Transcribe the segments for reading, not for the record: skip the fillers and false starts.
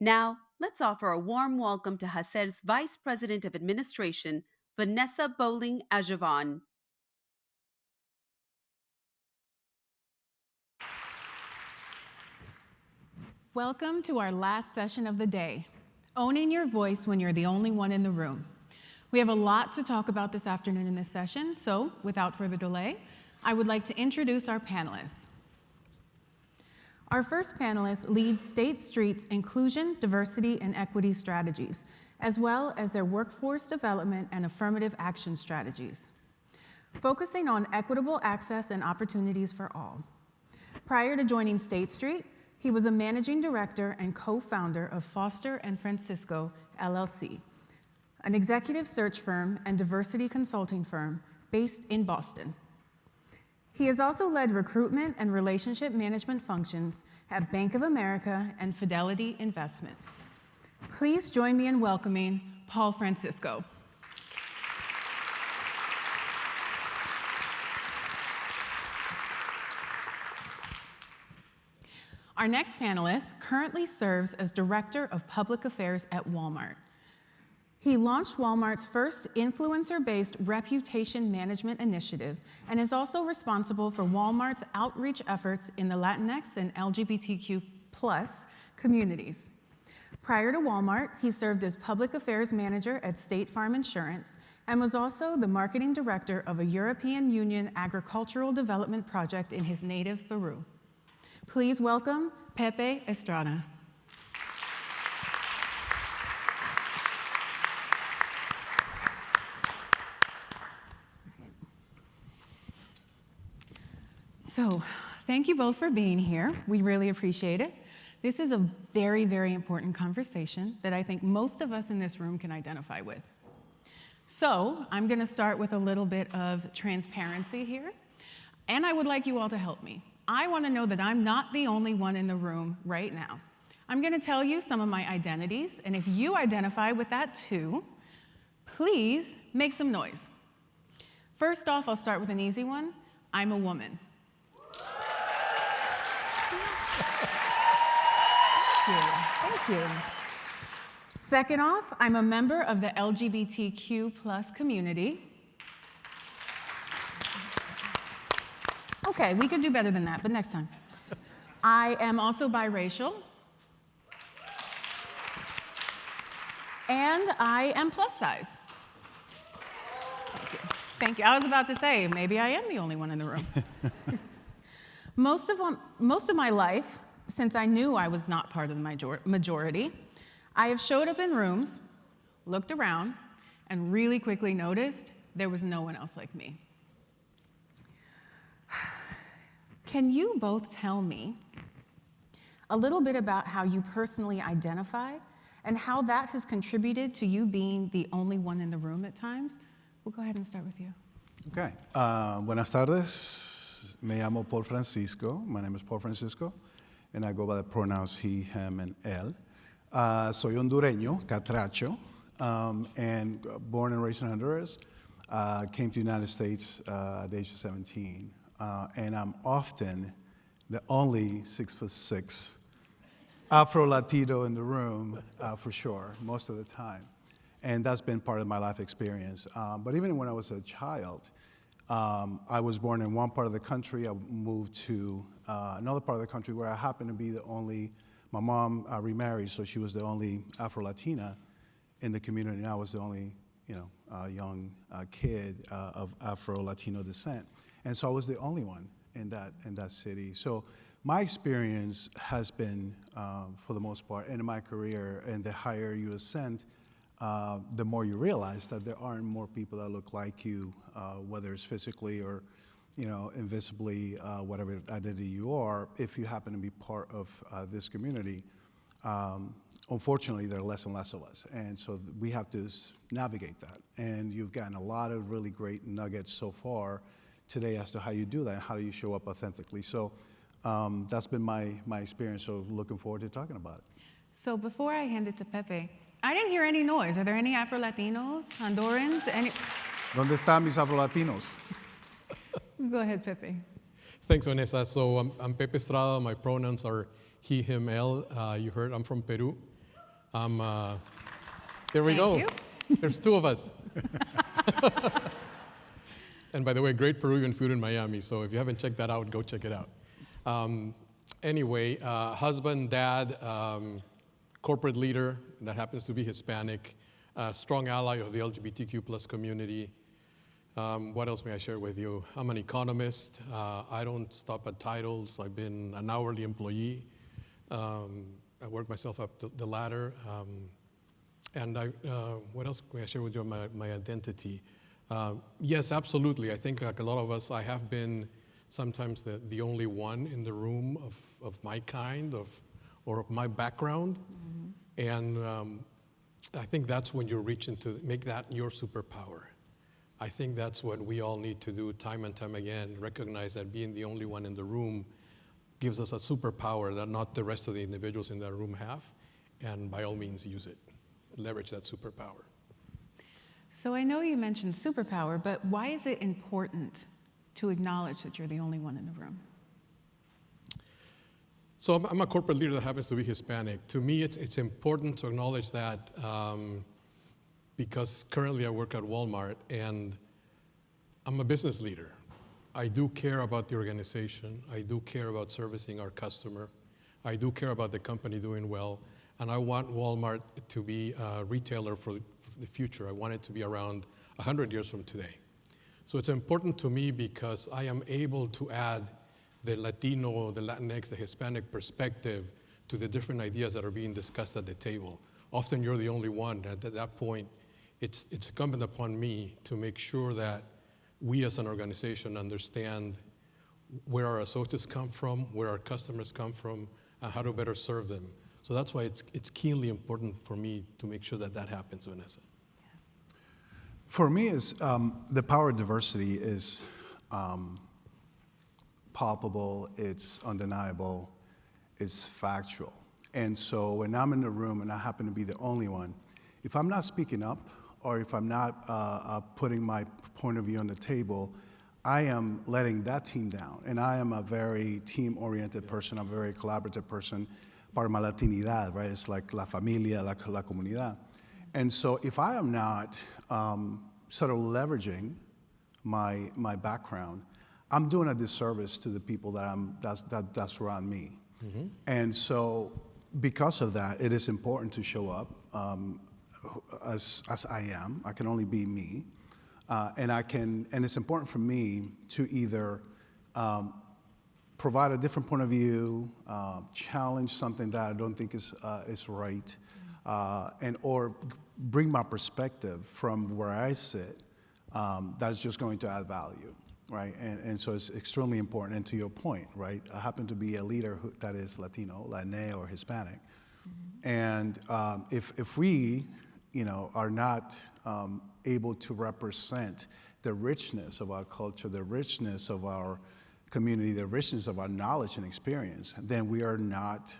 Now, let's offer a warm welcome to HACR's Vice President of Administration, Vanessa Bowling Ajavan. Welcome to our last session of the day, owning your voice when you're the only one in the room. We have a lot to talk about this afternoon in this session, so without further delay, I would like to introduce our panelists. Our first panelist leads State Street's inclusion, diversity, and equity strategies, as well as their workforce development and affirmative action strategies, focusing on equitable access and opportunities for all. Prior to joining State Street, he was a managing director and co-founder of Foster & Francisco, LLC, an executive search firm and diversity consulting firm based in Boston. He has also led recruitment and relationship management functions at Bank of America and Fidelity Investments. Please join me in welcoming Paul Francisco. Our next panelist currently serves as Director of Public Affairs at Walmart. He launched Walmart's first influencer-based reputation management initiative and is also responsible for Walmart's outreach efforts in the Latinx and LGBTQ+ communities. Prior to Walmart, he served as Public Affairs Manager at State Farm Insurance and was also the Marketing Director of a European Union agricultural development project in his native Peru. Please welcome Pepe Estrada. So, thank you both for being here. We really appreciate it. This is a very, very important conversation that I think most of us in this room can identify with. So, I'm going to start with a little bit of transparency here, and I would like you all to help me. I want to know that I'm not the only one in the room right now. I'm going to tell you some of my identities, and if you identify with that too, please make some noise. First off, I'll start with an easy one. I'm a woman. Thank you. Second off, I'm a member of the LGBTQ+ community. Okay, we could do better than that, but next time. I am also biracial. And I am plus size. Thank you. Thank you. I was about to say, maybe I am the only one in the room. Most of my life, since I knew I was not part of the majority, I have showed up in rooms, looked around, and really quickly noticed there was no one else like me. Can you both tell me a little bit about how you personally identify and how that has contributed to you being the only one in the room at times? We'll go ahead and start with you. Okay. Buenas tardes. Me llamo Paul Francisco. My name is Paul Francisco, and I go by the pronouns he, him, and él. Soy hondureño, catracho, and born and raised in Honduras. Came to the United States at the age of 17. And I'm often the only 6'6" Afro-Latino in the room, for sure, most of the time. And that's been part of my life experience. But even when I was a child, I was born in one part of the country. I moved to another part of the country where I happened to be the only, my mom remarried, so she was the only Afro-Latina in the community, and I was the only, young kid of Afro-Latino descent. And so I was the only one in that city. So my experience has been, for the most part, in my career, and the higher you ascend, the more you realize that there aren't more people that look like you, whether it's physically or, invisibly, whatever identity you are, if you happen to be part of this community. Unfortunately, there are less and less of us. And so we have to navigate that. And you've gotten a lot of really great nuggets so far today as to how you do that and how do you show up authentically. So that's been my experience, so looking forward to talking about it. So before I hand it to Pepe, I didn't hear any noise. Are there any Afro-Latinos, Hondurans, any? ¿Dónde están mis Afro-Latinos? Go ahead, Pepe. Thanks, Vanessa. So I'm Pepe Estrada. My pronouns are he, him, él. You heard I'm from Peru. There we Thank go. you. There's two of us. And by the way, great Peruvian food in Miami, so if you haven't checked that out, go check it out. Anyway, husband, dad, corporate leader that happens to be Hispanic, strong ally of the LGBTQ plus community. What else may I share with you? I'm an economist. I don't stop at titles. I've been an hourly employee. I worked myself up the ladder. And what else may I share with you on my identity? Yes, absolutely. I think like a lot of us, I have been sometimes the only one in the room of my kind, or of my background. Mm-hmm. And I think that's when you're reaching to make that your superpower. I think that's what we all need to do time and time again, recognize that being the only one in the room gives us a superpower that not the rest of the individuals in that room have, and by all means use it. Leverage that superpower. So I know you mentioned superpower, but why is it important to acknowledge that you're the only one in the room? So I'm a corporate leader that happens to be Hispanic. To me, it's important to acknowledge that because currently I work at Walmart and I'm a business leader. I do care about the organization. I do care about servicing our customer. I do care about the company doing well. And I want Walmart to be a retailer for the future. I want it to be around 100 years from today. So it's important to me because I am able to add the Latino, the Latinx, the Hispanic perspective to the different ideas that are being discussed at the table. Often you're the only one. At that point, it's incumbent upon me to make sure that we as an organization understand where our associates come from, where our customers come from, and how to better serve them. So that's why it's keenly important for me to make sure that that happens, Vanessa. For me, the power of diversity is palpable, it's undeniable, it's factual. And so when I'm in the room and I happen to be the only one, if I'm not speaking up or if I'm not putting my point of view on the table, I am letting that team down. And I am a very team-oriented person, I'm a very collaborative person. Part of my Latinidad, right? It's like la familia, la comunidad. And so if I am not sort of leveraging my background, I'm doing a disservice to the people that surround me. Mm-hmm. And so because of that, it is important to show up as I am. I can only be me. And it's important for me to either provide a different point of view, challenge something that I don't think is right, or bring my perspective from where I sit that is just going to add value, right? And so it's extremely important. And to your point, right, I happen to be a leader that is Latino, Latina, or Hispanic. Mm-hmm. And if we, are not able to represent the richness of our culture, the richness of our community, the richness of our knowledge and experience, then we are not,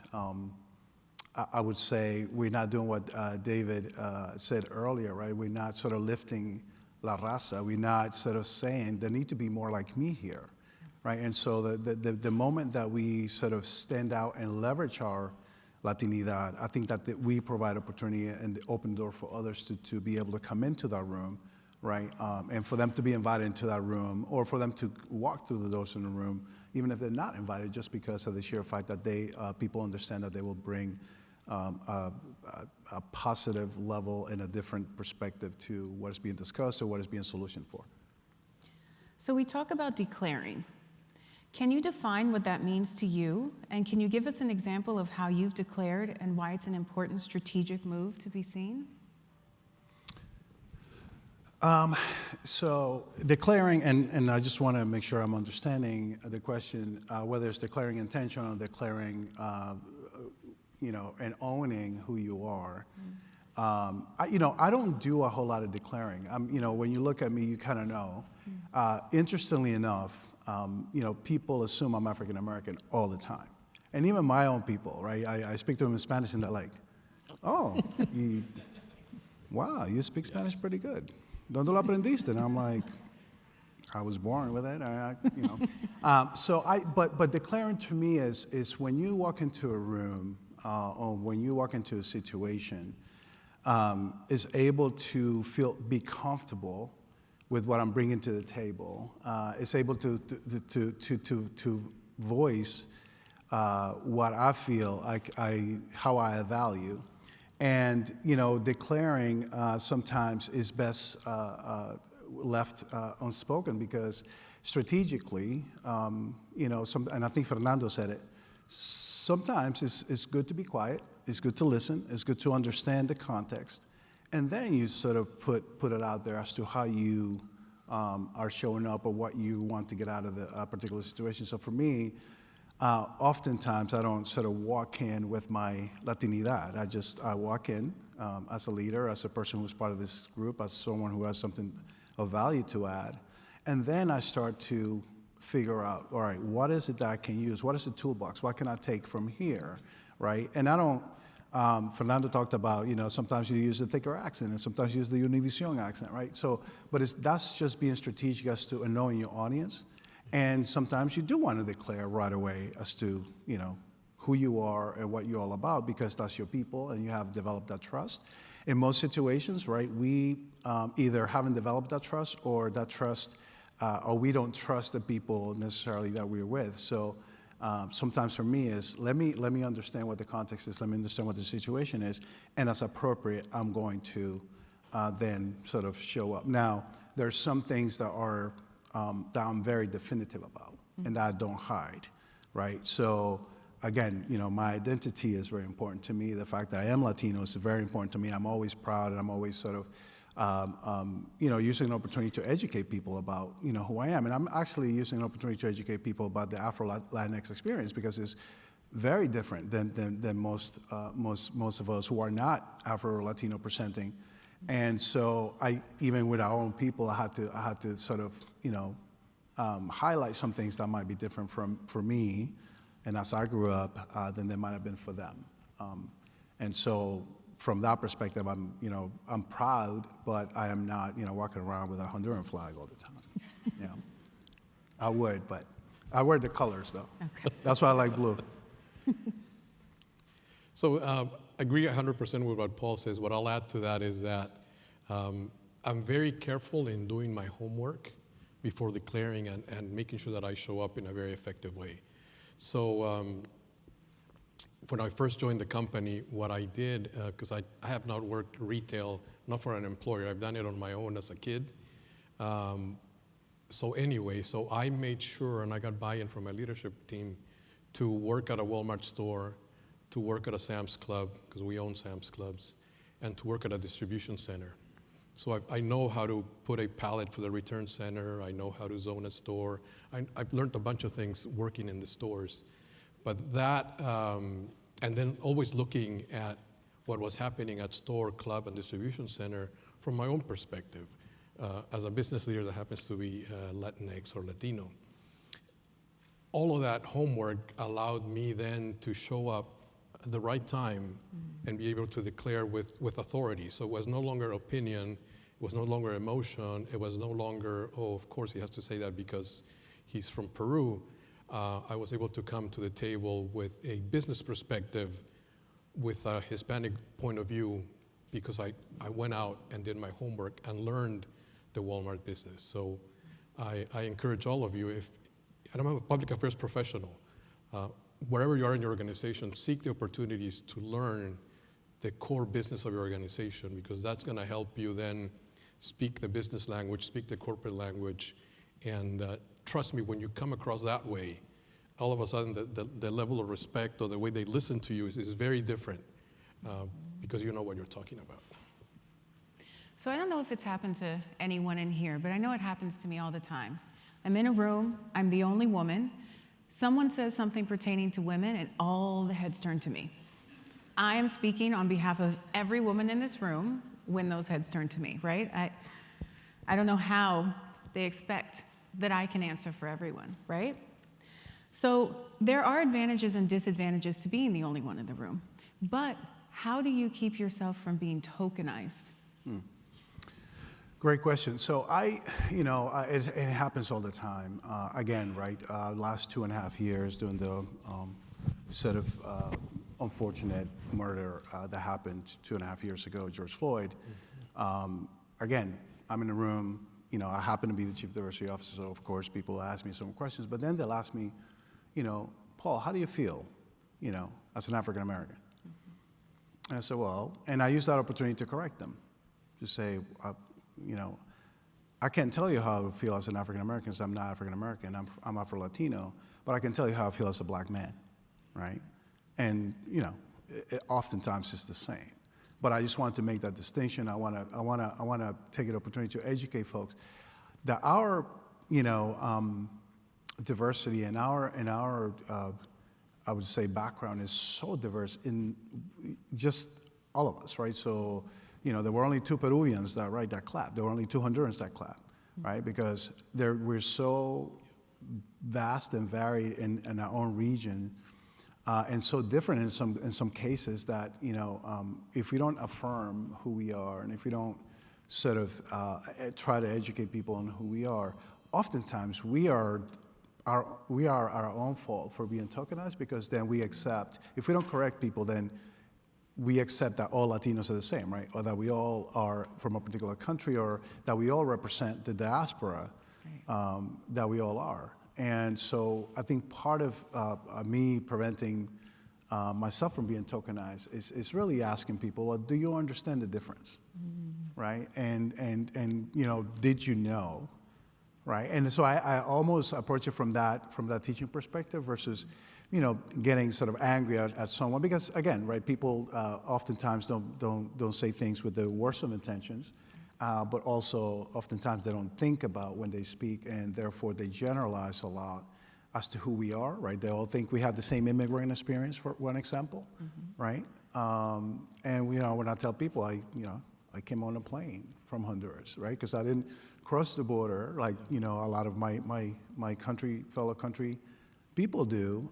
I would say, we're not doing what David said earlier, right? We're not sort of lifting la raza. We're not sort of saying there need to be more like me here, right? And so the moment that we sort of stand out and leverage our Latinidad, I think that we provide opportunity and the open door for others to be able to come into that room, right? And for them to be invited into that room, or for them to walk through the doors in the room, even if they're not invited, just because of the sheer fact that people understand that they will bring a positive level and a different perspective to what is being discussed or what is being solutioned for. So we talk about declaring. Can you define what that means to you? And can you give us an example of how you've declared and why it's an important strategic move to be seen? So declaring, and I just want to make sure I'm understanding the question, whether it's declaring intention or declaring, and owning who you are. I don't do a whole lot of declaring. When you look at me, you kind of know. Interestingly enough, people assume I'm African American all the time, and even my own people, right? I speak to them in Spanish, and they're like, "Oh, wow, you speak Spanish pretty good. ¿Dónde lo aprendiste?" And I'm like, I was born with it, but declaring to me is when you walk into a room, or when you walk into a situation, is able to be comfortable with what I'm bringing to the table, is able to voice what I feel how I value, and declaring sometimes is best left unspoken because strategically, and I think Fernando said it. Sometimes it's good to be quiet. It's good to listen. It's good to understand the context, and then you sort of put it out there as to how you are showing up or what you want to get out of the particular situation. So for me, oftentimes I don't sort of walk in with my Latinidad. I walk in as a leader, as a person who's part of this group, as someone who has something of value to add, and then I start to figure out, all right, what is it that I can use? What is the toolbox? What can I take from here, right? And I don't, Fernando talked about, sometimes you use the thicker accent and sometimes you use the Univision accent, right? So, but that's just being strategic as to knowing your audience. And sometimes you do want to declare right away as to, who you are and what you're all about because that's your people and you have developed that trust. In most situations, right, we either haven't developed that trust or that trust or we don't trust the people necessarily that we're with. So sometimes for me is let me understand what the context is, let me understand what the situation is, and as appropriate, I'm going to then sort of show up. Now, there's some things that are that I'm very definitive about and that I don't hide, right? So again, my identity is very important to me. The fact that I am Latino is very important to me. I'm always proud and I'm always sort of using an opportunity to educate people about, who I am. And I'm actually using an opportunity to educate people about the Afro-Latinx experience because it's very different than most of us who are not Afro-Latino presenting. And so even with our own people, I had to sort of, highlight some things that might be different for me and as I grew up than they might have been for them. And so from that perspective, I'm proud, but I am not, walking around with a Honduran flag all the time. I would, but I wear the colors though. Okay. That's why I like blue. So I agree 100% with what Paul says. What I'll add to that is that I'm very careful in doing my homework before declaring and making sure that I show up in a very effective way. So when I first joined the company, what I did, because I have not worked retail, not for an employer, I've done it on my own as a kid. So I made sure, and I got buy-in from my leadership team, to work at a Walmart store, to work at a Sam's Club, because we own Sam's Clubs, and to work at a distribution center. So I know how to put a pallet for the return center. I know how to zone a store. I've learned a bunch of things working in the stores. But that, and then always looking at what was happening at store, club, and distribution center from my own perspective as a business leader that happens to be Latinx or Latino. All of that homework allowed me then to show up at the right time and be able to declare with authority. So it was no longer opinion, it was no longer emotion, it was no longer, oh, of course he has to say that because he's from Peru. I was able to come to the table with a business perspective, with a Hispanic point of view, because I went out and did my homework and learned the Walmart business. So I encourage all of you, and I'm a public affairs professional, wherever you are in your organization, seek the opportunities to learn the core business of your organization, because that's going to help you then speak the business language, speak the corporate language, and trust me, when you come across that way, all of a sudden the level of respect or the way they listen to you is very different because you know what you're talking about. So I don't know if it's happened to anyone in here, but I know it happens to me all the time. I'm in a room, I'm the only woman, someone says something pertaining to women and all the heads turn to me. I am speaking on behalf of every woman in this room when those heads turn to me, right? I don't know how they expect that I can answer for everyone, right? So there are advantages and disadvantages to being the only one in the room, but how do you keep yourself from being tokenized? Great question. So it happens all the time. Again, right, last 2.5 years doing the sort of unfortunate murder that happened 2.5 years ago, George Floyd. Again, I'm in the room, I happen to be the chief diversity officer, so of course people ask me some questions, but then they'll ask me, Paul, how do you feel, as an African American? And I said, well, and I use that opportunity to correct them, to say, I can't tell you how I feel as an African American, because I'm not African American, I'm Afro-Latino, but I can tell you how I feel as a black man, right? And, oftentimes it's the same. But I just wanted to make that distinction. I want to take an opportunity to educate folks that our, diversity and our I would say background is so diverse in just all of us, right? So, there were only 2 Peruvians that clapped. There were only 2 Hondurans that clapped, right? Because we're so vast and varied in our own region, and so different in some cases that if we don't affirm who we are, and if we don't sort of try to educate people on who we are, oftentimes we are our own fault for being tokenized, because then we accept, if we don't correct people, then we accept that all Latinos are the same, right? Or that we all are from a particular country, or that we all represent the diaspora, that we all are. And so I think part of me preventing myself from being tokenized is really asking people, well, do you understand the difference, right? And did you know, right? And so I almost approach it from that teaching perspective versus, getting sort of angry at someone, because again, right, people oftentimes don't say things with the worst of intentions, but also oftentimes they don't think about when they speak, and therefore they generalize a lot as to who we are, right? They all think we have the same immigrant experience, for one example, right? And when I tell people, I came on a plane from Honduras, right? Because I didn't cross the border like a lot of my fellow country people do.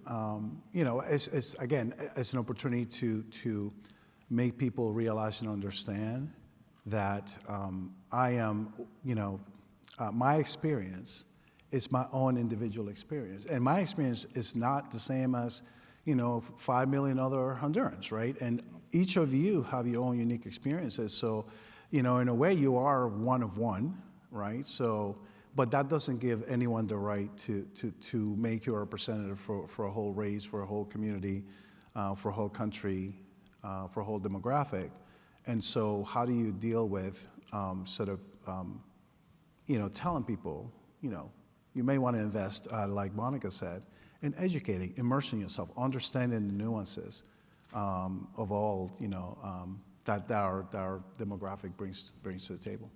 It's again, it's an opportunity to make people realize and understand that I am, my experience is my own individual experience, and my experience is not the same as 5 million other Hondurans, right? And each of you have your own unique experiences. So, in a way, you are one of one, right? So, but that doesn't give anyone the right to make you a representative for a whole race, for a whole community, for a whole country, for a whole demographic. And so how do you deal with telling people, you may want to invest, like Monica said, in educating, immersing yourself, understanding the nuances of all, that our demographic brings to the table.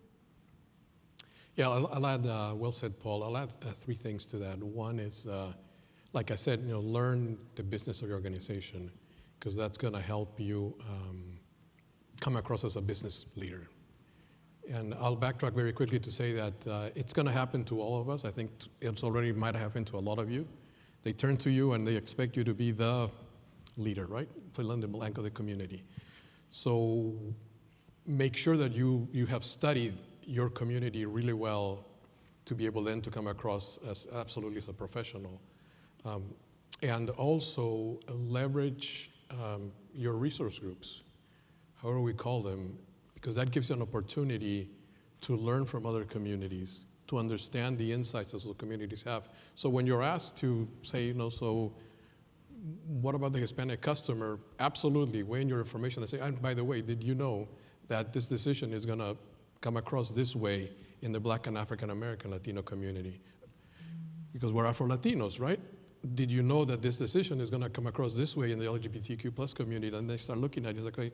Yeah, I'll add, well said, Paul. I'll add 3 things to that. One is, like I said, learn the business of your organization, because that's going to help you come across as a business leader. And I'll backtrack very quickly to say that it's going to happen to all of us. I think it's already might have happened to a lot of you. They turn to you and they expect you to be the leader, right? Fill in the blank of the community. So make sure that you have studied your community really well to be able then to come across as absolutely as a professional. And also leverage your resource groups, however we call them, because that gives you an opportunity to learn from other communities, to understand the insights that those communities have. So when you're asked to say, so what about the Hispanic customer? Absolutely, weigh in your information and say, and by the way, did you know that this decision is going to come across this way in the Black and African American Latino community? Because we're Afro-Latinos, right? Did you know that this decision is going to come across this way in the LGBTQ plus community? And they start looking at it, it's like,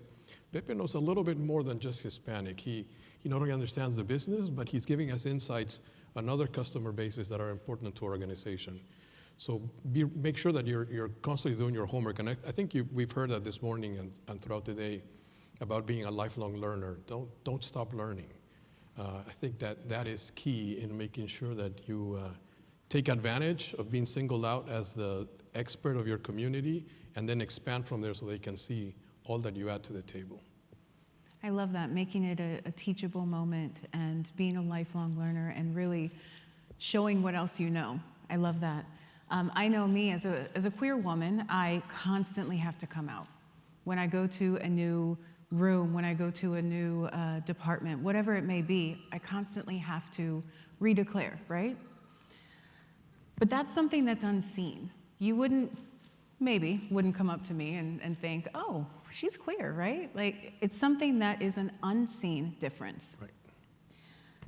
Pepe knows a little bit more than just Hispanic. He not only understands the business, but he's giving us insights on other customer bases that are important to our organization. So make sure that you're constantly doing your homework. And I think we've heard that this morning and throughout the day about being a lifelong learner. Don't stop learning. I think that is key in making sure that you take advantage of being singled out as the expert of your community and then expand from there so they can see all that you add to the table. I love that, making it a teachable moment and being a lifelong learner and really showing what else you know. I love that. I know me as a queer woman, I constantly have to come out. when I go to a new room, when I go to a new department, whatever it may be, I constantly have to redeclare, right? But that's something that's unseen. You wouldn't come up to me and think, oh, she's queer, right? Like, it's something that is an unseen difference. Right.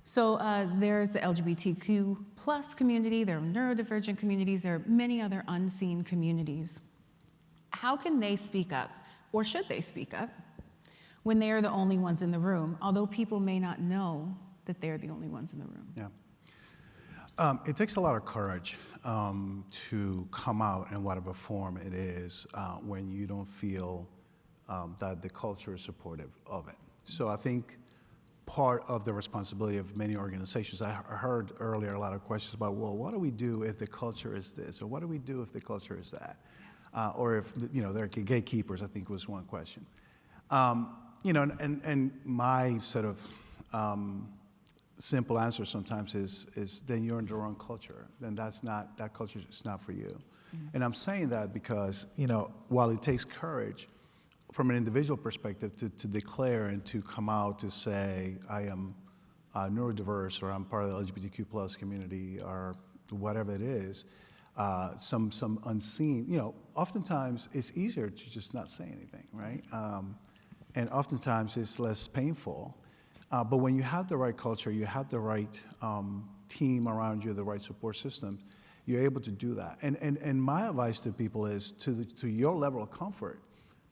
So there's the LGBTQ plus community, there are neurodivergent communities, there are many other unseen communities. How can they speak up, or should they speak up, when they are the only ones in the room, although people may not know that they're the only ones in the room? Yeah. It takes a lot of courage to come out in whatever form it is when you don't feel that the culture is supportive of it. So I think part of the responsibility of many organizations, I heard earlier a lot of questions about, well, what do we do if the culture is this, or what do we do if the culture is that, or if there are gatekeepers, I think was one question. And my sort of simple answer sometimes is then you're in the wrong culture. Then that culture is not for you. Mm-hmm. And I'm saying that because, while it takes courage from an individual perspective to declare and to come out to say, I am neurodiverse, or I'm part of the LGBTQ plus community, or whatever it is, some unseen, oftentimes it's easier to just not say anything, right? And oftentimes it's less painful. But when you have the right culture, you have the right team around you, the right support system, you're able to do that. And my advice to people is to your level of comfort,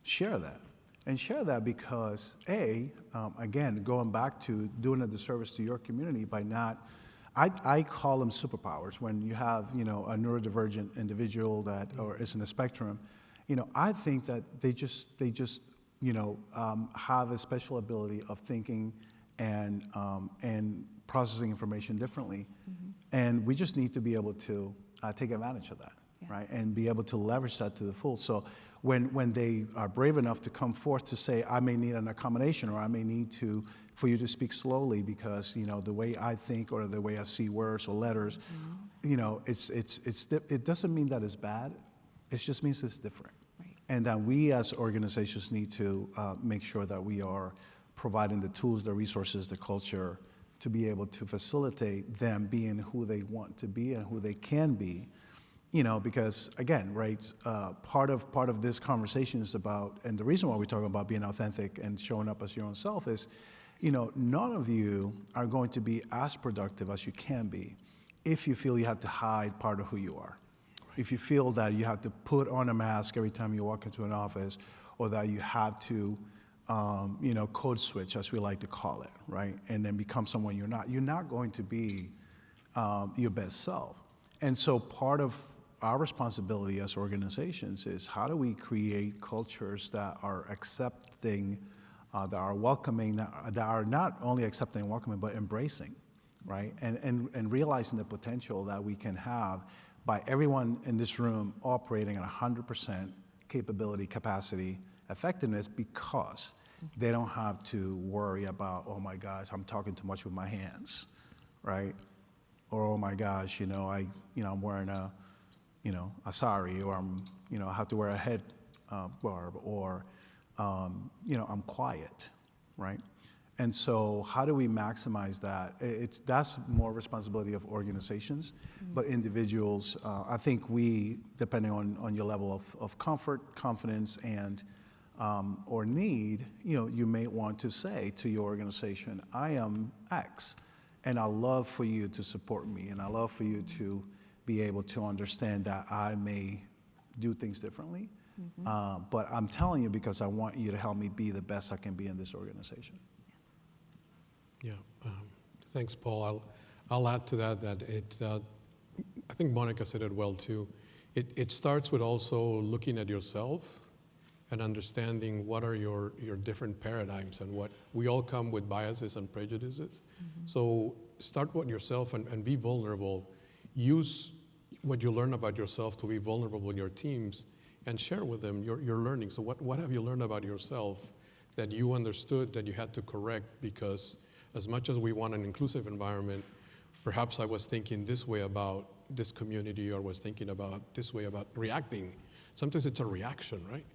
share that. And share that because, again, going back to doing a disservice to your community by not, I call them superpowers. When you have, a neurodivergent individual that or is in the spectrum, I think that they just have a special ability of thinking and processing information differently. Mm-hmm. And we just need to be able to take advantage of that, right? And be able to leverage that to the full. So when they are brave enough to come forth to say, I may need an accommodation, or I may need for you to speak slowly because, the way I think or the way I see words or letters, mm-hmm. It doesn't mean that it's bad. It just means it's different. Right. And that we as organizations need to make sure that we are providing the tools, the resources, the culture to be able to facilitate them being who they want to be and who they can be. Because again, right, part of this conversation is about, and the reason why we're talking about being authentic and showing up as your own self is, none of you are going to be as productive as you can be if you feel you have to hide part of who you are. Right. If you feel that you have to put on a mask every time you walk into an office, or that you have to, code switch, as we like to call it, right, and then become someone you're not going to be your best self. And so part of our responsibility as organizations is how do we create cultures that are accepting, that are welcoming, that are not only accepting and welcoming, but embracing, right? And realizing the potential that we can have by everyone in this room operating at 100% capability, capacity, effectiveness, because they don't have to worry about, oh my gosh, I'm talking too much with my hands, right? Or, oh my gosh, I'm wearing a sari, or I have to wear a head barb, or, I'm quiet, right? And so how do we maximize that? That's more responsibility of organizations, mm-hmm. but individuals, I think we, depending on your level of comfort, confidence, and or need, you may want to say to your organization, I am X, and I love for you to support me, and I love for you to be able to understand that I may do things differently, mm-hmm. But I'm telling you because I want you to help me be the best I can be in this organization. Yeah, thanks, Paul. I'll add to that I think Monica said it well too. It starts with also looking at yourself and understanding what are your different paradigms, and what we all come with biases and prejudices. Mm-hmm. So start with yourself and be vulnerable. Use what you learn about yourself to be vulnerable in your teams and share with them your learning. So what have you learned about yourself that you understood that you had to correct? Because as much as we want an inclusive environment, perhaps I was thinking this way about this community, or was thinking about this way about reacting. Sometimes it's a reaction, right?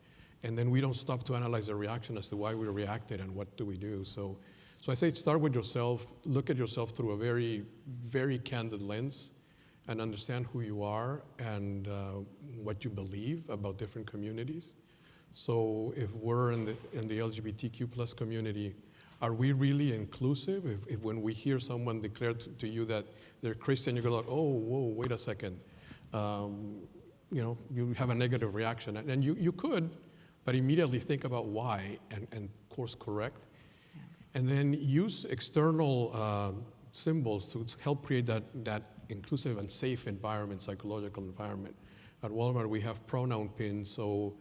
And then we don't stop to analyze the reaction as to why we reacted and what do we do. So I say start with yourself, look at yourself through a very, very candid lens, and understand who you are and what you believe about different communities. So if we're in the LGBTQ plus community, are we really inclusive? If when we hear someone declare to you that they're Christian, you go like, oh, whoa, wait a second. You have a negative reaction. And you could, but immediately think about why and course correct. Yeah. And then use external symbols to help create that inclusive and safe environment, psychological environment. At Walmart, we have pronoun pins. So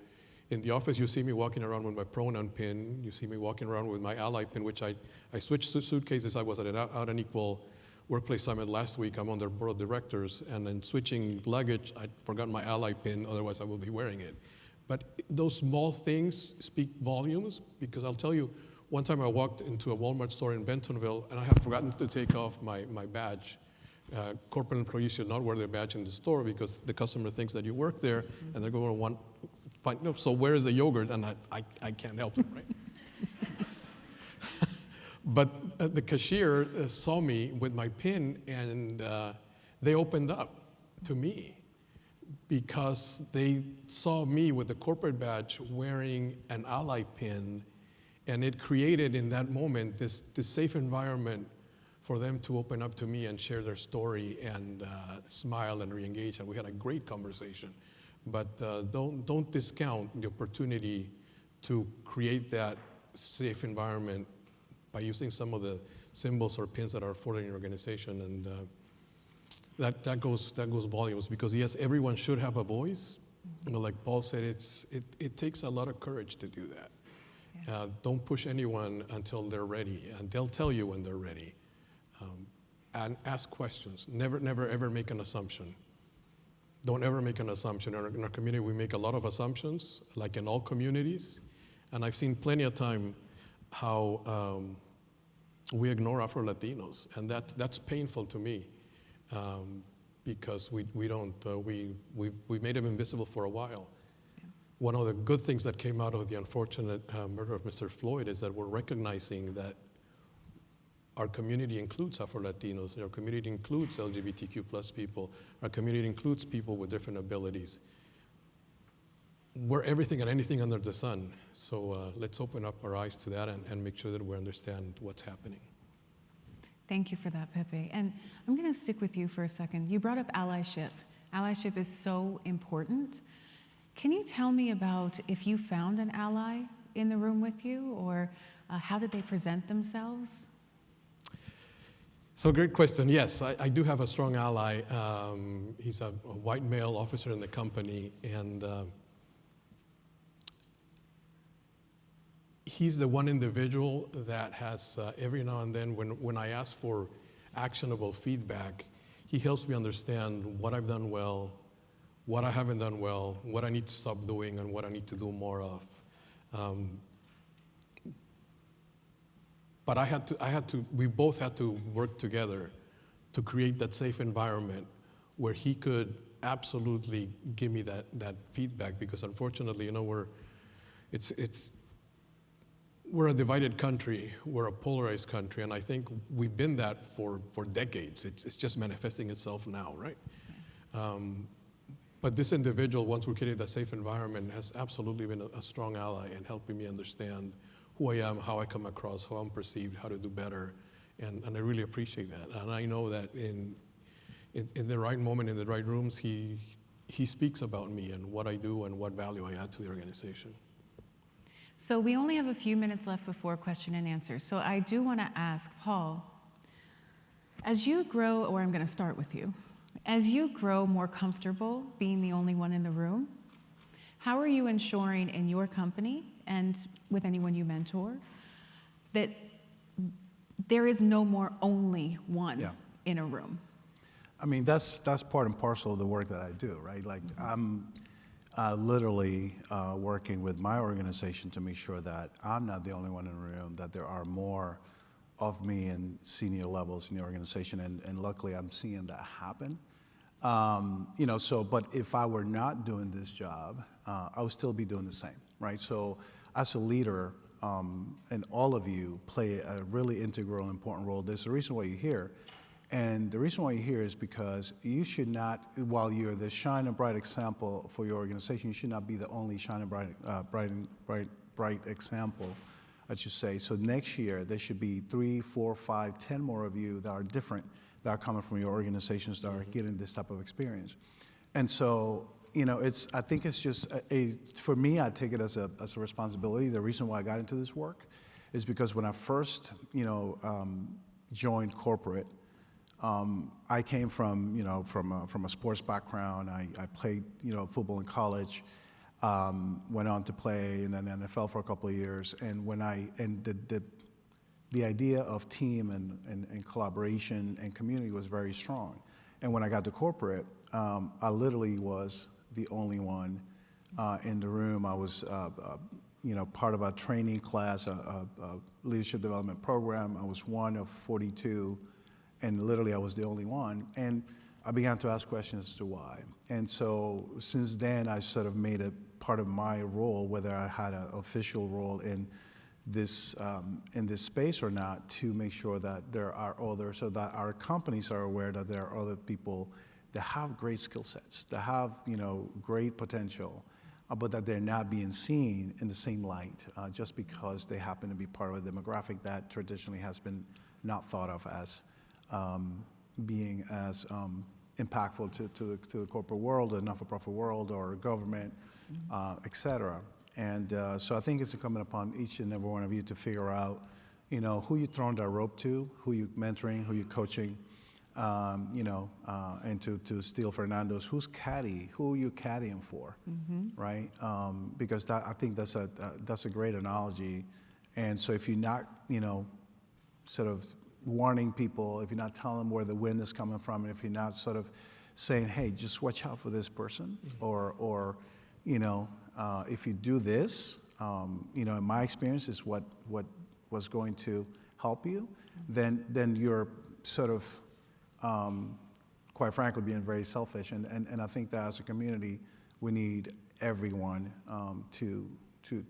in the office, you see me walking around with my pronoun pin. You see me walking around with my ally pin, which I switched suitcases. I was at an Out and Equal workplace summit last week. I'm on their board of directors. And then switching luggage, I forgot my ally pin. Otherwise, I will be wearing it. But those small things speak volumes, because I'll tell you, one time I walked into a Walmart store in Bentonville, and I had forgotten to take off my badge. Corporate employees should not wear their badge in the store because the customer thinks that you work there, and they're going to want, so where is the yogurt? And I can't help them, right? But the cashier saw me with my pin, and they opened up to me because they saw me with the corporate badge wearing an ally pin, and it created in that moment this safe environment for them to open up to me and share their story and smile and re-engage, and we had a great conversation. But don't discount the opportunity to create that safe environment by using some of the symbols or pins that are afforded in your organization, and that goes volumes, because yes, everyone should have a voice. Like Paul said, it takes a lot of courage to do that. Yeah. Don't push anyone until they're ready, and they'll tell you when they're ready. And ask questions. Never ever make an assumption. Don't ever make an assumption. In our community, we make a lot of assumptions, like in all communities. And I've seen plenty of time how we ignore Afro-Latinos, and that's painful to me, because we've made them invisible for a while. Yeah. One of the good things that came out of the unfortunate murder of Mr. Floyd is that we're recognizing that our community includes Afro-Latinos, our community includes LGBTQ plus people, our community includes people with different abilities. We're everything and anything under the sun. So let's open up our eyes to that and make sure that we understand what's happening. Thank you for that, Pepe. And I'm going to stick with you for a second. You brought up allyship. Allyship is so important. Can you tell me about if you found an ally in the room with you, or how did they present themselves? So great question. Yes, I do have a strong ally. He's a white male officer in the company, and he's the one individual that has every now and then, when I ask for actionable feedback, he helps me understand what I've done well, what I haven't done well, what I need to stop doing, and what I need to do more of. But we both had to work together to create that safe environment where he could absolutely give me that feedback, because unfortunately, we're a divided country, we're a polarized country, and I think we've been that for decades. It's just manifesting itself now, right? But this individual, once we created that safe environment, has absolutely been a strong ally in helping me understand who I am, how I come across, how I'm perceived, how to do better, and I really appreciate that. And I know that in the right moment, in the right rooms, he speaks about me and what I do and what value I add to the organization. So we only have a few minutes left before question and answer. So I do want to ask Paul, as you grow, or I'm going to start with you, as you grow more comfortable being the only one in the room, how are you ensuring in your company and with anyone you mentor that there is no more only one in a room? I mean, that's part and parcel of the work that I do, right? Like, I'm literally working with my organization to make sure that I'm not the only one in the room, that there are more of me in senior levels in the organization, and luckily I'm seeing that happen. But if I were not doing this job, I would still be doing the same, right? So as a leader, and all of you play a really integral, important role. There's a reason why you're here. And the reason why you're here is because you should not, while you're the shining bright example for your organization, you should not be the only shining bright example, I should say. So next year, there should be 3, 4, 5, 10 more of you that are different, that are coming from your organizations that are getting this type of experience. And so, I think it's just for me, I take it as a responsibility. The reason why I got into this work is because when I first, joined corporate, I came from a sports background. I played, football in college, went on to play in the NFL for a couple of years. And the idea of team and collaboration and community was very strong. And when I got to corporate, I literally was the only one in the room. I was, part of a training class, a leadership development program. I was one of 42, and literally I was the only one. And I began to ask questions as to why. And so since then, I sort of made it part of my role, whether I had an official role in this space or not, to make sure that there are others, so that our companies are aware that there are other people that have great skill sets, that have great potential, but that they're not being seen in the same light just because they happen to be part of a demographic that traditionally has been not thought of as being as impactful to the corporate world, the not-for-profit world, or government, et cetera. And so I think it's incumbent upon each and every one of you to figure out, who you throwing that rope to, who you mentoring, who you coaching, and to steal Fernando's, who are you caddying for, right? Because I think that's a great analogy. And so if you're not, sort of warning people, if you're not telling them where the wind is coming from, and if you're not sort of saying, hey, just watch out for this person, or if you do this, in my experience is what was going to help you, then you're sort of, quite frankly, being very selfish. And I think that as a community, we need everyone to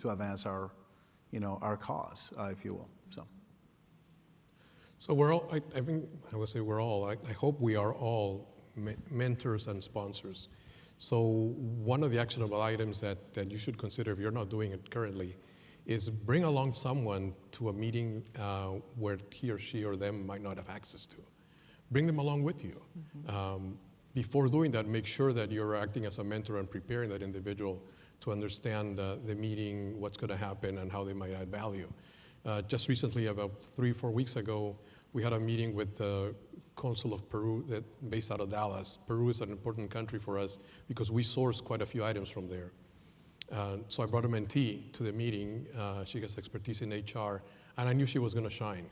advance our cause, if you will. So we're all, I think, I would say we're all, I hope we are all mentors and sponsors. So one of the actionable items that you should consider if you're not doing it currently is bring along someone to a meeting where he or she or them might not have access to. Bring them along with you. Before doing that, make sure that you're acting as a mentor and preparing that individual to understand the meeting, what's going to happen, and how they might add value. Just recently, about 3-4 weeks ago, we had a meeting with the Consul of Peru based out of Dallas. Peru is an important country for us because we source quite a few items from there. So I brought a mentee to the meeting. She has expertise in HR, and I knew she was going to shine.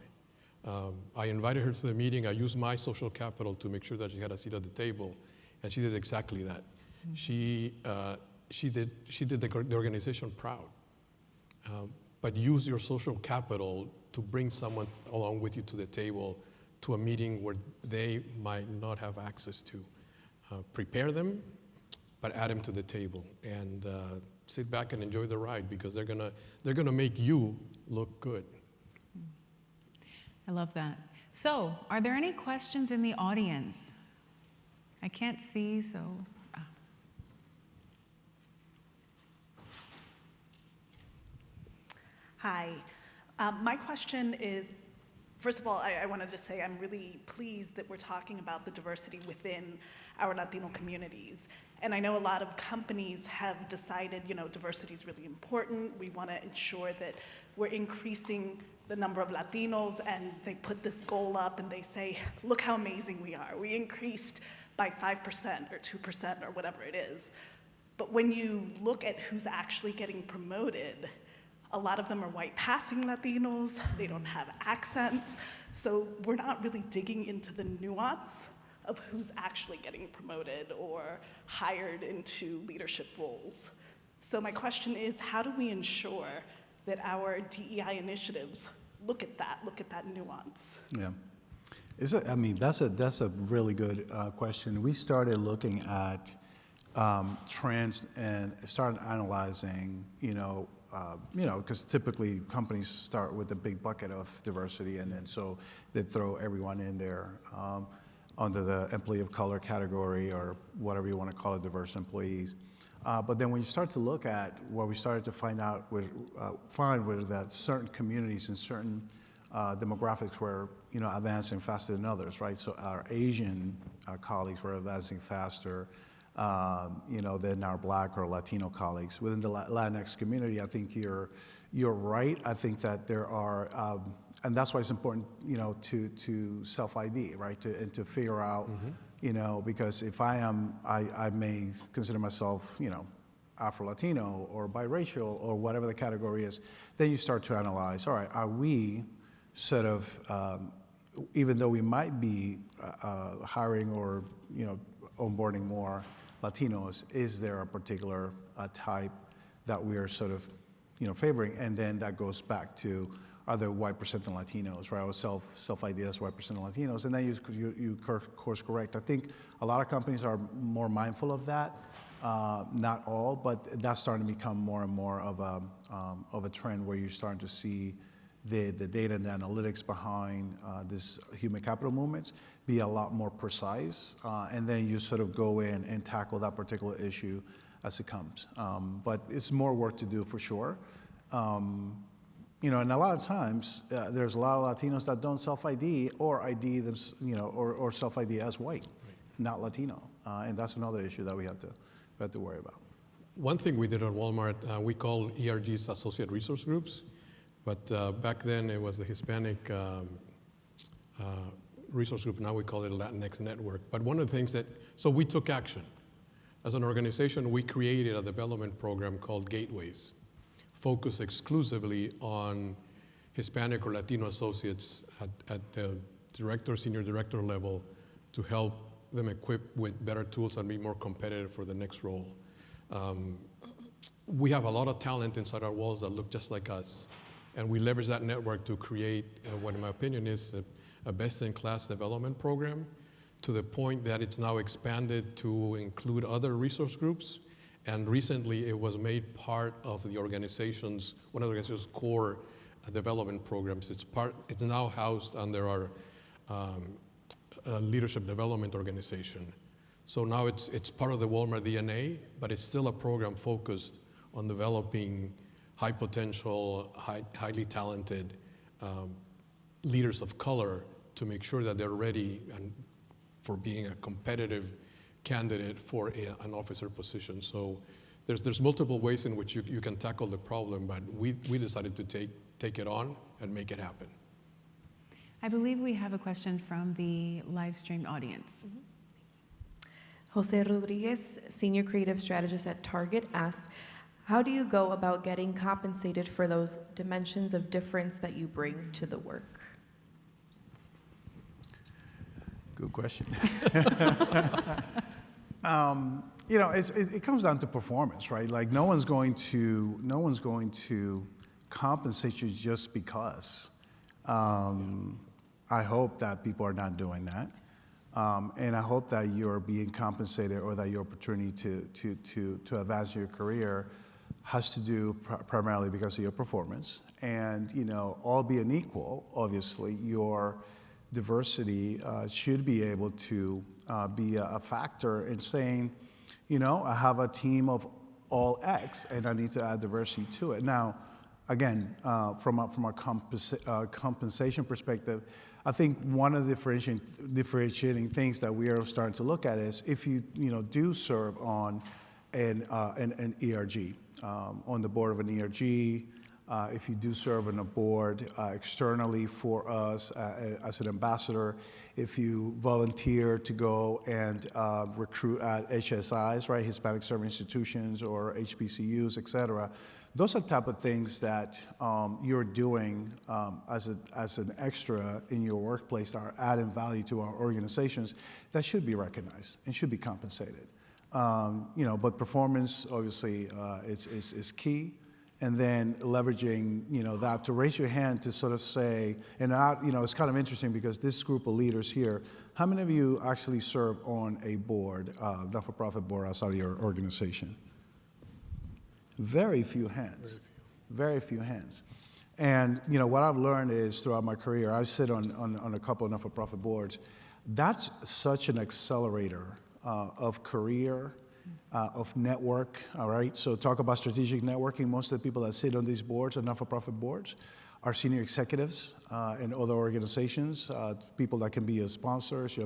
I invited her to the meeting. I used my social capital to make sure that she had a seat at the table, and she did exactly that. She did the organization proud. But use your social capital to bring someone along with you to the table, to a meeting where they might not have access to. Prepare them, but add them to the table, and sit back and enjoy the ride, because they're gonna make you look good. I love that. So, are there any questions in the audience? I can't see, so. Hi. My question is, first of all, I wanted to say I'm really pleased that we're talking about the diversity within our Latino communities. And I know a lot of companies have decided, diversity is really important. We want to ensure that we're increasing the number of Latinos, and they put this goal up and they say, look how amazing we are. We increased by 5% or 2% or whatever it is. But when you look at who's actually getting promoted, a lot of them are white passing Latinos, they don't have accents, so we're not really digging into the nuance of who's actually getting promoted or hired into leadership roles. So my question is, how do we ensure that our DEI initiatives look at that nuance? Yeah. I mean, that's a really good question. We started looking at trends and started analyzing, because typically companies start with a big bucket of diversity, and then so they throw everyone in there under the employee of color category or whatever you want to call it, diverse employees. But then when you start to look at what we started to find were that certain communities and certain demographics were, advancing faster than others, right? So our Asian colleagues were advancing faster, than our Black or Latino colleagues. Within the Latinx community, I think you're right. I think that there are, and that's why it's important, to self-ID, right? And to figure out, because if I may consider myself, Afro-Latino or biracial or whatever the category is, then you start to analyze, all right, are we sort of, even though we might be hiring or, onboarding more Latinos, is there a particular type that we are sort of, favoring? And then that goes back to, are there white percent and Latinos, right? Or self-ID as white percent and Latinos, and then you course correct. I think a lot of companies are more mindful of that. Not all, but that's starting to become more and more of a trend where you're starting to see the data and the analytics behind this human capital movements be a lot more precise, and then you sort of go in and tackle that particular issue as it comes. But it's more work to do for sure. And a lot of times there's a lot of Latinos that don't self-ID or ID them, or self-ID as white, not Latino, and that's another issue that we have to worry about. One thing we did at Walmart, we call ERGs associate resource groups, but back then it was the Hispanic resource group. Now we call it a Latinx network. But one of the things so we took action. As an organization, we created a development program called Gateways, focused exclusively on Hispanic or Latino associates at the senior director level to help them equip with better tools and be more competitive for the next role. We have a lot of talent inside our walls that look just like us, and we leverage that network to create what in my opinion is a best-in-class development program, to the point that it's now expanded to include other resource groups. And recently it was made part of one of the organization's core development programs. It's now housed under our leadership development organization. So now it's part of the Walmart DNA, but it's still a program focused on developing high potential, highly talented leaders of color to make sure that they're ready and for being a competitive candidate for an officer position. So there's multiple ways in which you can tackle the problem, but we decided to take it on and make it happen. I believe we have a question from the live streamed audience. Jose Rodriguez, Senior Creative Strategist at Target, asks, how do you go about getting compensated for those dimensions of difference that you bring to the work? Good question. It comes down to performance, right? Like no one's going to compensate you just because. I hope that people are not doing that, and I hope that you're being compensated, or that your opportunity to advance your career has to do primarily because of your performance. And all being equal, obviously your diversity should be able to be a factor in saying, I have a team of all X and I need to add diversity to it. Now, again, from a compensation perspective, I think one of the differentiating things that we are starting to look at is if you do serve on an ERG, on the board of an ERG, if you do serve on a board externally for us as an ambassador, if you volunteer to go and recruit at HSIs, right, Hispanic Serving Institutions, or HBCUs, et cetera, those are the type of things that you're doing as an extra in your workplace that are adding value to our organizations that should be recognized and should be compensated. But performance obviously is key. and then leveraging, that to raise your hand to sort of say, and it's kind of interesting because this group of leaders here, how many of you actually serve on a board, not-for-profit board outside of your organization? Very few hands. Very few hands. And what I've learned is throughout my career, I sit on a couple of not-for-profit boards. That's such an accelerator of career, of network, all right? So talk about strategic networking. Most of the people that sit on these boards, are not-for-profit boards, are senior executives in other organizations, people that can be sponsors.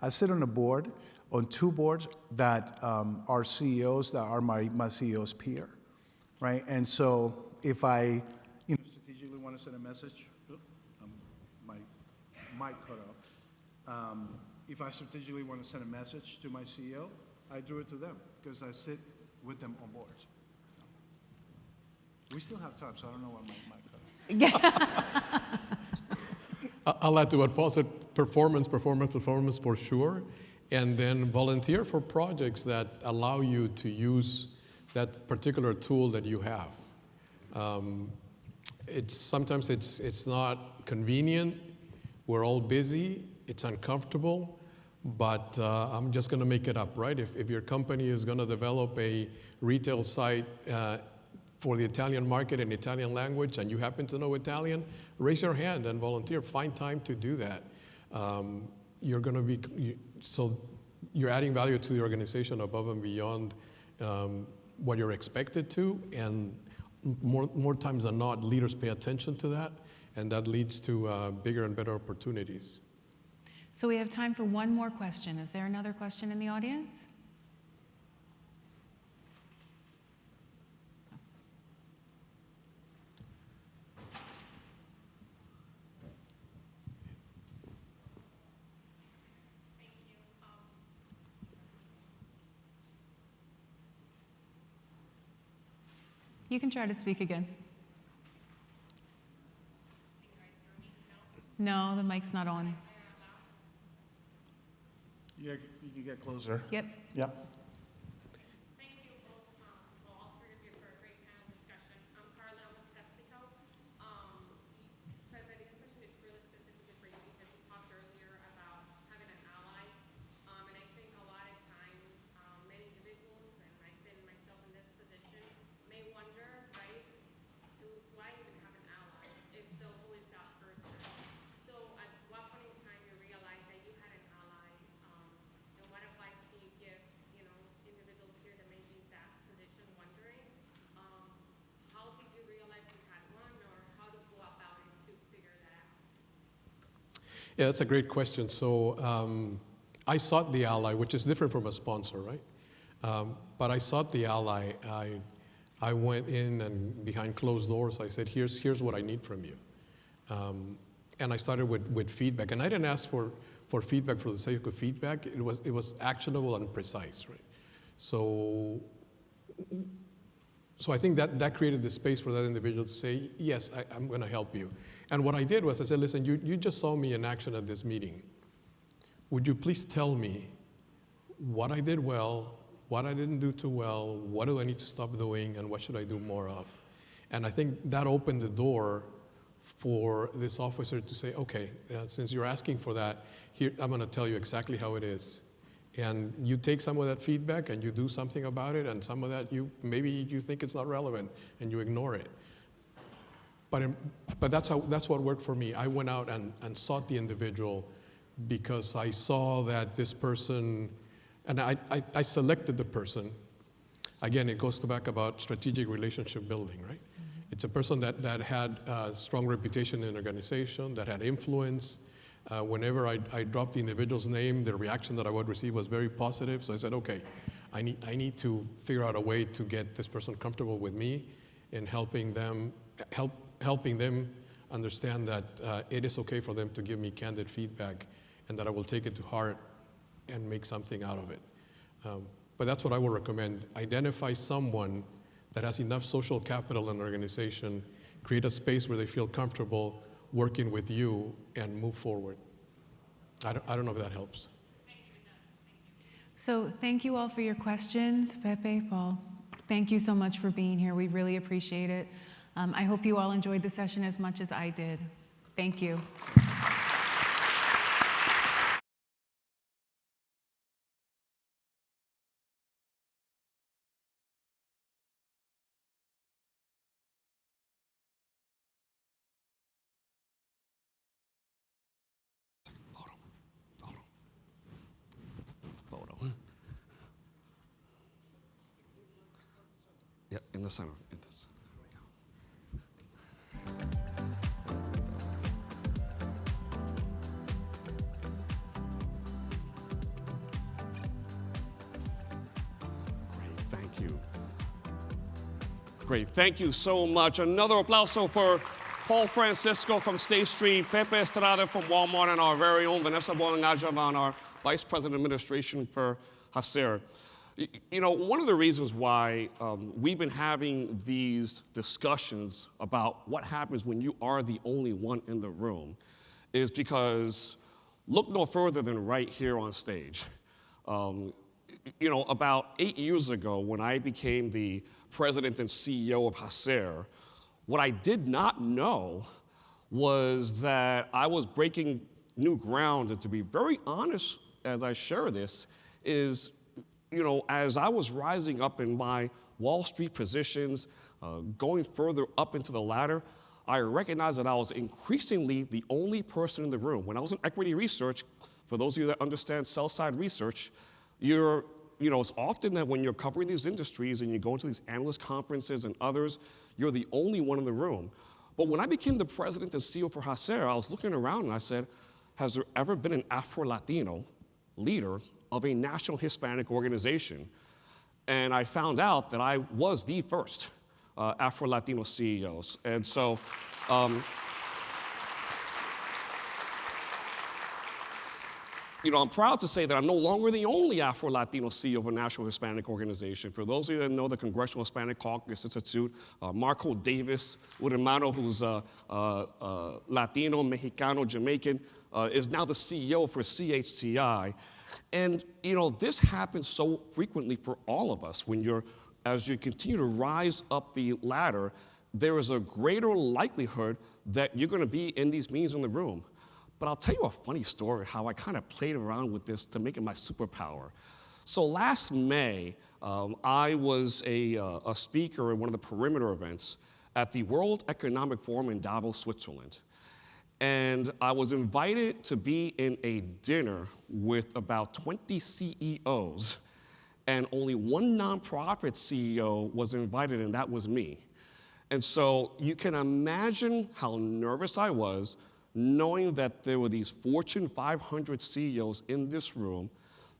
I sit on a board, on 2 boards that are CEOs that are my CEO's peer, right? And so if I strategically want to send a message, my mic cut off. If I strategically want to send a message to my CEO, I do it to them because I sit with them on boards. We still have time, so I don't know why my mic cut off. I'll add to what Paul said, performance for sure, and then volunteer for projects that allow you to use that particular tool that you have. Sometimes it's not convenient, we're all busy, it's uncomfortable, but I'm just going to make it up, right? If your company is going to develop a retail site for the Italian market in Italian language and you happen to know Italian, raise your hand and volunteer. Find time to do that. You're going to be, so you're adding value to the organization above and beyond what you're expected to, and more times than not, leaders pay attention to that, and that leads to bigger and better opportunities. So we have time for one more question. Is there another question in the audience? You can try to speak again. No, the mic's not on. You can get closer. Yep. Yep. Thank you both, all 3 of you, for a great panel discussion. I'm Carla with PepsiCo. President, this question is really specifically for you because you talked earlier about having an ally. And I think a lot of times, many individuals, and I've been myself in this position, may wonder, right, do I even have an ally? If so, who is that person? So at what point in time you realized that you had an ally? And what advice can you give, individuals here that may be in that position wondering, how did you realize you had one, or how to go about it to figure that out? Yeah, that's a great question. So I sought the ally, which is different from a sponsor, right? But I sought the ally. I went in and behind closed doors, I said, here's what I need from you. And I started with feedback. And I didn't ask for feedback for the sake of feedback. It was actionable and precise, right? So I think that created the space for that individual to say, yes, I'm going to help you. And what I did was I said, listen, you just saw me in action at this meeting. Would you please tell me what I did well, what I didn't do too well, what do I need to stop doing, and what should I do more of? And I think that opened the door for this officer to say, okay, since you're asking for that, here, I'm going to tell you exactly how it is. And you take some of that feedback and you do something about it, and some of that maybe you think it's not relevant and you ignore it. But that's what worked for me. I went out and sought the individual because I saw that this person, and I selected the person. Again, it goes back about strategic relationship building, right? Mm-hmm. It's a person that had a strong reputation in the organization, that had influence. Whenever I dropped the individual's name, the reaction that I would receive was very positive. So I said, okay, I need to figure out a way to get this person comfortable with me in helping them understand that it is okay for them to give me candid feedback and that I will take it to heart and make something out of it. But that's what I would recommend. Identify someone that has enough social capital in the organization, create a space where they feel comfortable working with you, and move forward. I don't know if that helps. So thank you all for your questions, Pepe, Paul. Thank you so much for being here. We really appreciate it. I hope you all enjoyed the session as much as I did. Thank you. Photo. Yeah, in the center. In this. Great, thank you. Great, thank you so much. Another aplauso for Paul Francisco from State Street, Pepe Estrada from Walmart, and our very own Vanessa Bolangajavan, our Vice President of Administration for HACR. You know, one of the reasons why we've been having these discussions about what happens when you are the only one in the room is because look no further than right here on stage. You know, about 8 years ago, when I became the president and CEO of HACR, what I did not know was that I was breaking new ground. And to be very honest, as I share this, is, you know, as I was rising up in my Wall Street positions, going further up into the ladder, I recognized that I was increasingly the only person in the room. When I was in equity research, for those of you that understand sell-side research, you know, it's often that when you're covering these industries and you go into these analyst conferences and others, you're the only one in the room. But when I became the president and CEO for HACR, I was looking around and I said, has there ever been an Afro-Latino leader of a national Hispanic organization? And I found out that I was the first Afro-Latino CEOs. And so, you know, I'm proud to say that I'm no longer the only Afro-Latino CEO of a national Hispanic organization. For those of you that know the Congressional Hispanic Caucus Institute, Marco Davis, un hermano who's Latino, Mexicano, Jamaican, is now the CEO for CHCI. And, you know, this happens so frequently for all of us. As you continue to rise up the ladder, there is a greater likelihood that you're going to be in these meetings in the room. But I'll tell you a funny story, how I kind of played around with this to make it my superpower. So last May, I was a speaker at one of the perimeter events at the World Economic Forum in Davos, Switzerland. And I was invited to be in a dinner with about 20 CEOs, and only one nonprofit CEO was invited, and that was me. And so you can imagine how nervous I was knowing that there were these Fortune 500 CEOs in this room.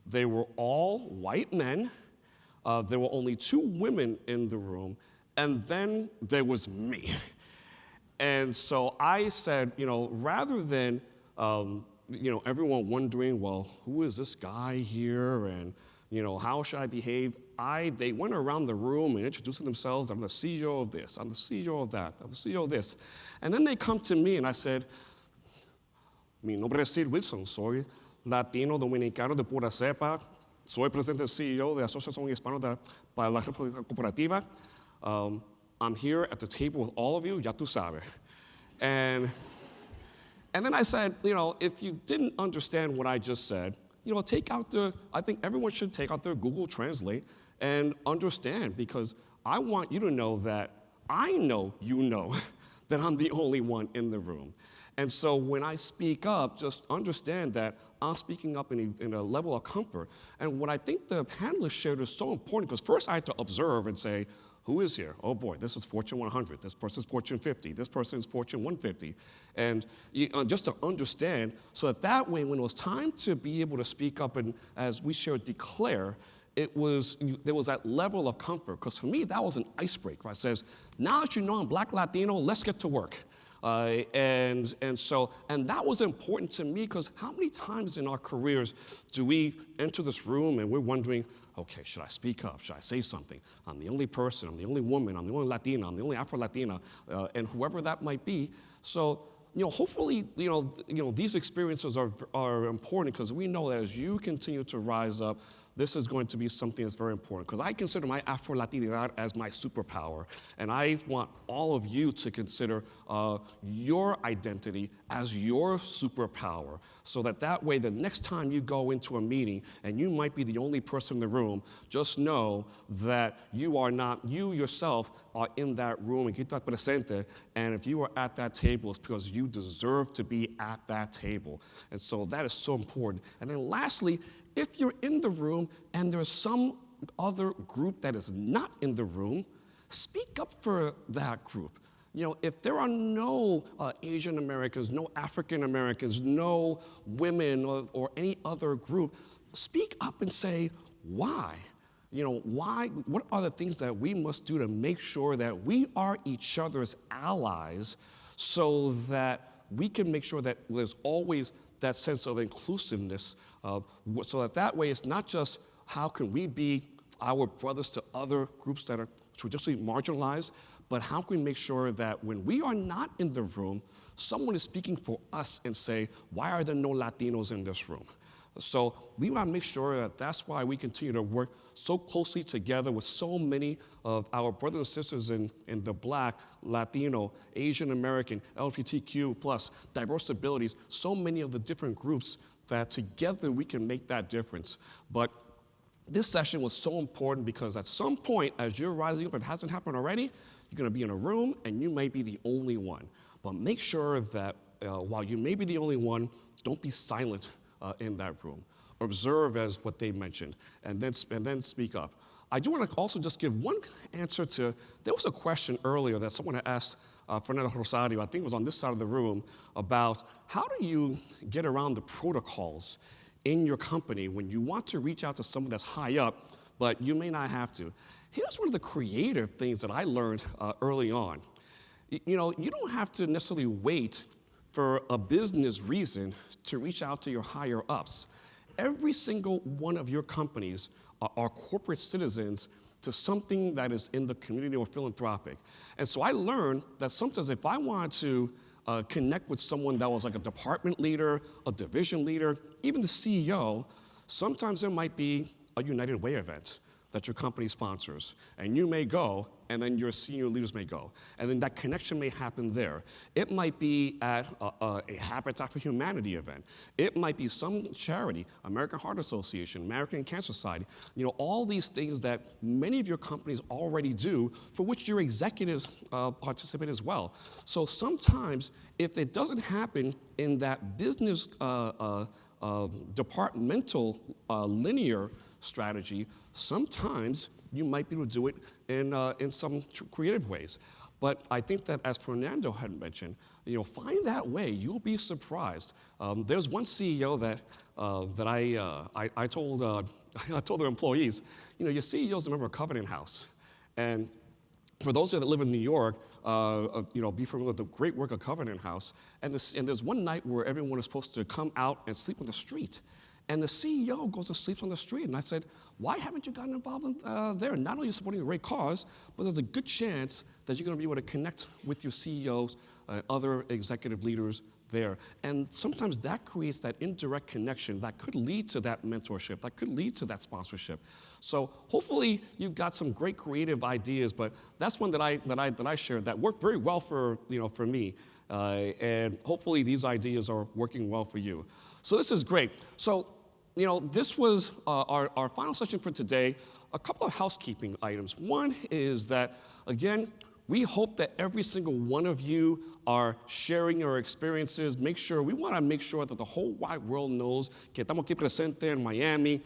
They were all white men. There were only 2 women in the room. And then there was me. And so I said, you know, rather than, you know, everyone wondering, well, who is this guy here? And, you know, how should I behave? They went around the room and introducing themselves. I'm the CEO of this. I'm the CEO of that. I'm the CEO of this. And then they come to me and I said, mi nombre es Sid Wilson. Soy Latino Dominicano de pura cepa. Soy presidente CEO de Asociación Hispana para la República Cooperativa. I'm here at the table with all of you, ya tú sabes. And then I said, you know, if you didn't understand what I just said, you know, I think everyone should take out their Google Translate and understand, because I want you to know that I know you know that I'm the only one in the room. And so when I speak up, just understand that I'm speaking up in a level of comfort. And what I think the panelists shared is so important, because first I had to observe and say, who is here? Oh boy, this is Fortune 100. This person's Fortune 50. This person's Fortune 150. And just to understand, so that way when it was time to be able to speak up and, as we shared, declare, there was that level of comfort. Because for me, that was an icebreaker. I says, now that you know I'm Black Latino, let's get to work. And that was important to me, because how many times in our careers do we enter this room and we're wondering, okay, should I speak up? Should I say something? I'm the only person, I'm the only woman, I'm the only Latina, I'm the only Afro-Latina, and whoever that might be. So, you know, hopefully, you know, these experiences are important, because we know that as you continue to rise up, this is going to be something that's very important because I consider my Afro-Latinidad as my superpower, and I want all of you to consider your identity as your superpower, so that way the next time you go into a meeting and you might be the only person in the room, just know that you are not, you yourself are in that room, and if you are at that table, it's because you deserve to be at that table. And so that is so important. And then lastly, if you're in the room and there's some other group that is not in the room, speak up for that group. If there are no Asian Americans, no African Americans, no women or any other group, speak up and say, why? Why? What are the things that we must do to make sure that we are each other's allies so that we can make sure that there's always that sense of inclusiveness, so that way it's not just how can we be our brothers to other groups that are traditionally marginalized, but how can we make sure that when we are not in the room, someone is speaking for us and say, why are there no Latinos in this room? So we want to make sure that that's why we continue to work so closely together with so many of our brothers and sisters in the Black, Latino, Asian American, LGBTQ+, diverse abilities, so many of the different groups that together we can make that difference. But this session was so important because at some point, as you're rising up, if it hasn't happened already, you're going to be in a room and you may be the only one. But make sure that while you may be the only one, don't be silent in that room. Observe as what they mentioned, and then speak up. I do want to also just give one answer to, there was a question earlier that someone had asked Fernando Rosario, I think it was on this side of the room, about how do you get around the protocols in your company when you want to reach out to someone that's high up, but you may not have to. Here's one of the creative things that I learned early on. You don't have to necessarily wait for a business reason to reach out to your higher ups. Every single one of your companies are corporate citizens to something that is in the community or philanthropic. And so I learned that sometimes if I wanted to connect with someone that was like a department leader, a division leader, even the CEO, sometimes there might be a United Way event that your company sponsors. And you may go, and then your senior leaders may go. And then that connection may happen there. It might be at a Habitat for Humanity event. It might be some charity, American Heart Association, American Cancer Society, all these things that many of your companies already do, for which your executives participate as well. So sometimes, if it doesn't happen in that business departmental linear strategy, sometimes you might be able to do it in some creative ways. But I think that, as Fernando had mentioned, find that way. You'll be surprised. There's one CEO that I told I told their employees, your CEO is a member of Covenant House, and for those that live in New York, be familiar with the great work of Covenant House. And there's one night where everyone is supposed to come out and sleep on the street. And the CEO goes and sleeps on the street. And I said, why haven't you gotten involved there? Not only are you supporting a great cause, but there's a good chance that you're going to be able to connect with your CEOs, other executive leaders there. And sometimes that creates that indirect connection that could lead to that mentorship, that could lead to that sponsorship. So hopefully you've got some great creative ideas, but that's one that I shared that worked very well for me. And hopefully these ideas are working well for you. So this is great. So, this was our final session for today. A couple of housekeeping items. One is that, again, we hope that every single one of you are sharing your experiences. We want to make sure that the whole wide world knows que estamos aquí presente in Miami,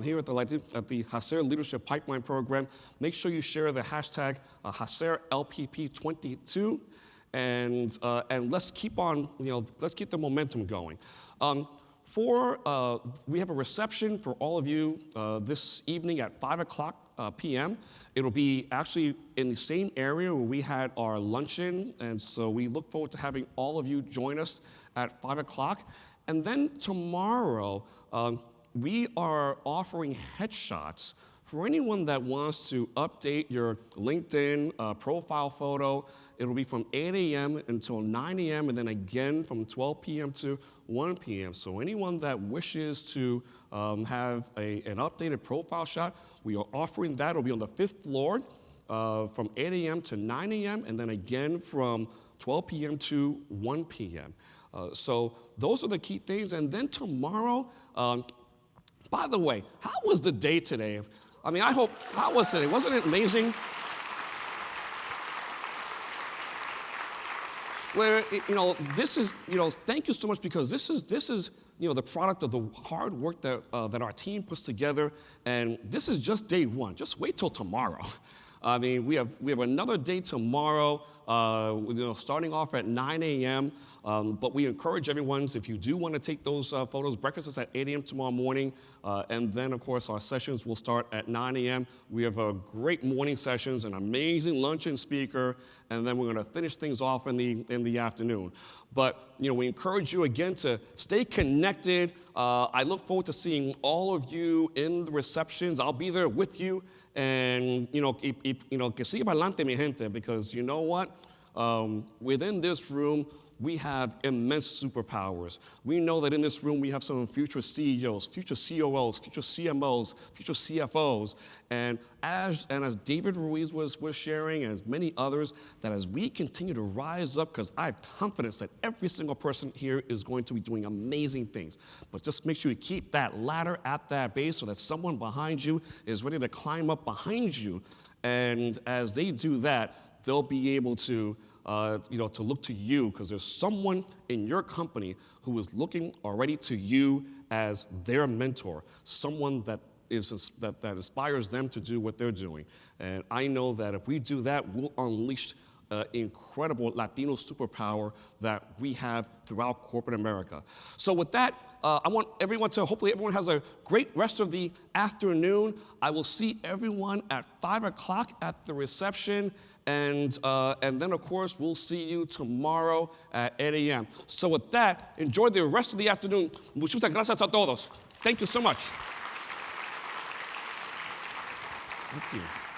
here at the HACR Leadership Pipeline Program. Make sure you share the hashtag HACR LPP22. And let's keep on, let's keep the momentum going. We have a reception for all of you this evening at 5:00 p.m. It'll be actually in the same area where we had our luncheon, and so we look forward to having all of you join us at 5:00. And then tomorrow, we are offering headshots For anyone that wants to update your LinkedIn profile photo, it'll be from 8 a.m. until 9 a.m. and then again from 12 p.m. to 1 p.m. So anyone that wishes to have an updated profile shot, we are offering that. It'll be on the 5th floor from 8 a.m. to 9 a.m. and then again from 12 p.m. to 1 p.m. So those are the key things. And then tomorrow, by the way, how was the day today? I mean, how was today? Wasn't it amazing? Where, this is, thank you so much, because this is, the product of the hard work that our team puts together, and this is just day one. Just wait till tomorrow. I mean, we have another day tomorrow, starting off at 9 a.m., but we encourage everyone, if you do want to take those photos, breakfast is at 8 a.m. tomorrow morning, and then, of course, our sessions will start at 9 a.m. We have great morning sessions, an amazing luncheon speaker, and then we're going to finish things off in the afternoon. But, we encourage you, again, to stay connected. I look forward to seeing all of you in the receptions. I'll be there with you. And, que siga adelante, mi gente, because you know what? Within this room, we have immense superpowers. We know that in this room, we have some future CEOs, future COOs, future CMOs, future CFOs. And as David Ruiz was sharing, and as many others, that as we continue to rise up, because I have confidence that every single person here is going to be doing amazing things. But just make sure you keep that ladder at that base so that someone behind you is ready to climb up behind you. And as they do that, they'll be able to to look to you, because there's someone in your company who is looking already to you as their mentor, someone that inspires them to do what they're doing. And I know that if we do that, we'll unleash incredible Latino superpower that we have throughout corporate America. So with that, I want everyone to, hopefully everyone has a great rest of the afternoon. I will see everyone at 5 o'clock at the reception. And then, of course, we'll see you tomorrow at 8 a.m. So with that, enjoy the rest of the afternoon. Muchas gracias a todos. Thank you so much. Thank you.